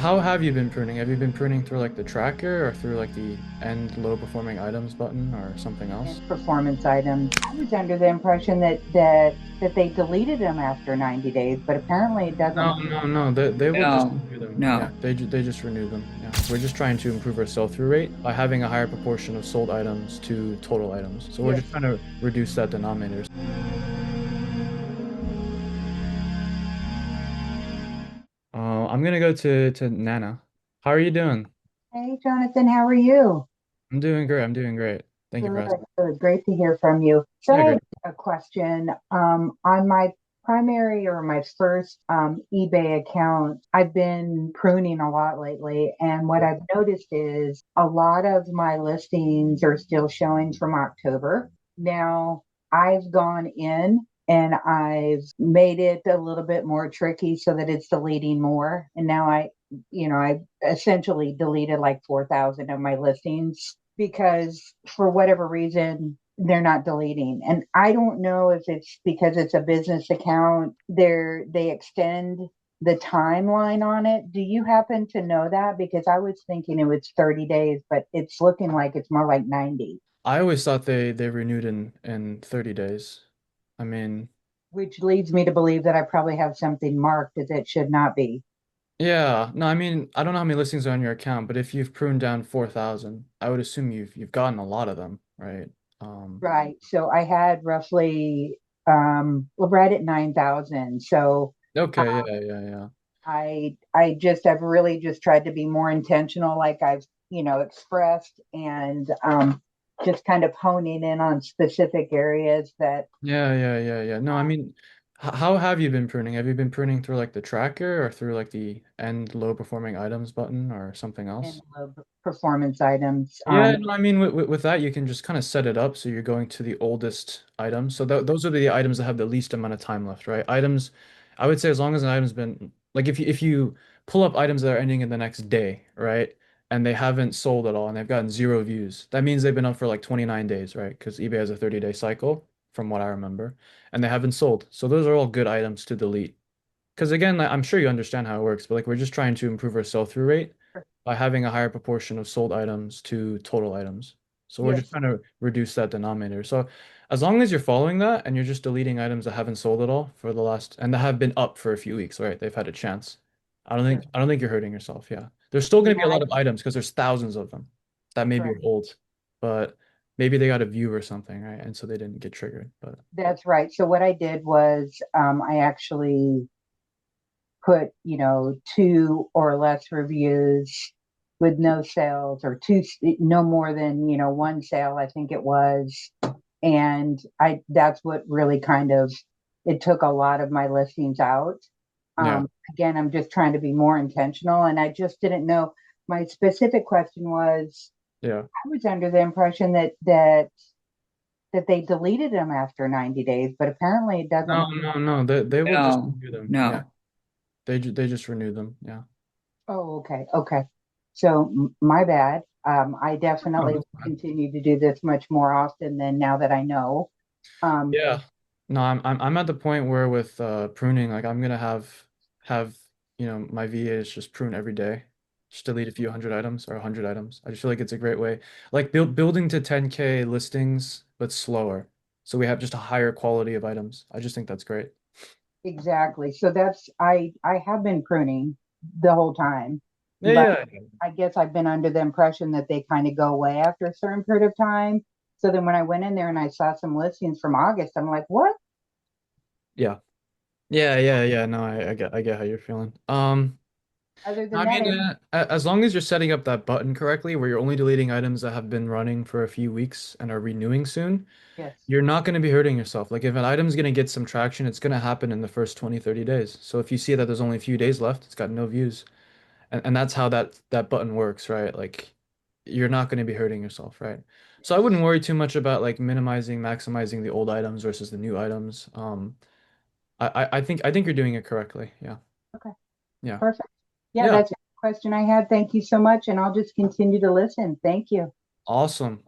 How have you been pruning? Have you been pruning through like the tracker or through like the end low performing items button or something else? And performance items. I was under the impression that they deleted them after 90 days, but apparently it doesn't. No. They will just No, renew them. Yeah, no. they just renew them. Yeah, we're just trying to improve our sell-through rate by having a higher proportion of sold items to total items. So we're just Yes. trying to reduce that denominator. I'm gonna go to Nana. How are you doing? Hey, Jonathan, how are you? I'm doing great. I'm doing great. Thank you for Good, asking. good. Great to hear from you. So Yeah, I great. had a question. On my primary or my first eBay account, I've been pruning a lot lately, and what I've noticed is a lot of my listings are still showing from October. Now, I've gone in and I've made it a little bit more tricky so that it's deleting more. And now I've essentially deleted like 4,000 of my listings because for whatever reason they're not deleting. And I don't know if it's because it's a business account, they extend the timeline on it. Do you happen to know that? Because I was thinking it was 30 days, but it's looking like it's more like 90, I always thought they renewed in 30 days. I mean, which leads me to believe that I probably have something marked that it should not be. yeah. No, I mean, I don't know how many listings are on your account, but if you've pruned down 4,000, I would assume you've gotten a lot of them, right? Um, Right. So I had roughly well, right at 9,000. So okay, yeah. I've really just tried to be more intentional, like I've expressed, and just kind of honing in on specific areas that Yeah. No, I mean, how have you been pruning? Have you been pruning through like the tracker or through like the end low performing items button or something in else? low performance items. Yeah, no, I mean, with that, you can just kind of set it up so you're going to the oldest items. So th those are the items that have the least amount of time left, right? Items, I would say as long as an item's been like if you pull up items that are ending in the next day, right? And they haven't sold at all and they've gotten zero views. That means they've been up for like 29 days, right? Because eBay has a 30-day cycle, from what I remember, and they haven't sold. So those are all good items to delete. Because again, like, I'm sure you understand how it works, but like we're just trying to improve our sell-through rate by having a higher proportion of sold items to total items. So we're just Yes, trying to reduce that denominator. So as long as you're following that and you're just deleting items that haven't sold at all for the last and that have been up for a few weeks, right? They've had a chance. sure. I don't think you're hurting yourself. Yeah. There's still going Yeah, to be a lot of items because there's thousands of them that maybe are correct. old, but maybe they got a view or something, right? And so they didn't get triggered. But That's right. So what I did was I actually put, two or less reviews with no sales or two, no more than, one sale, I think it was. And that's what really kind of, it took a lot of my listings out. yeah. Again, I'm just trying to be more intentional. And I just didn't know. My specific question was, Yeah. I was under the impression that they deleted them after 90 days, but apparently it doesn't. No. They will just No, renew them. Yeah. no. They just renew them. Yeah. Oh, okay, okay. So my bad. I No, definitely that's will fine. continue to do this much more often than now that I know. Um, Yeah. No, I'm at the point where with pruning, like I'm gonna have my VAs just prune every day. Just delete a few hundred items or 100 items. I just feel like it's a great way. Like building to 10K listings, but slower. So we have just a higher quality of items. I just think that's great. exactly. So I have been pruning the whole time, but Yeah. I guess I've been under the impression that they kind of go away after a certain period of time. So then when I went in there and I saw some listings from August, I'm like, what? Yeah. Yeah. No, I get how you're feeling. Other than I that, mean, as long as you're setting up that button correctly, where you're only deleting items that have been running for a few weeks and are renewing soon, yes. you're not going to be hurting yourself. Like if an item's going to get some traction, it's going to happen in the first 20, 30 days. So if you see that there's only a few days left, it's got no views. And that's how that button works, right? Like you're not going to be hurting yourself, right? So I wouldn't worry too much about like minimizing, maximizing the old items versus the new items. I think you're doing it correctly. Yeah. Okay, Yeah. perfect. Yeah, Yeah. that's the question I had. Thank you so much. And I'll just continue to listen. Thank you. Awesome.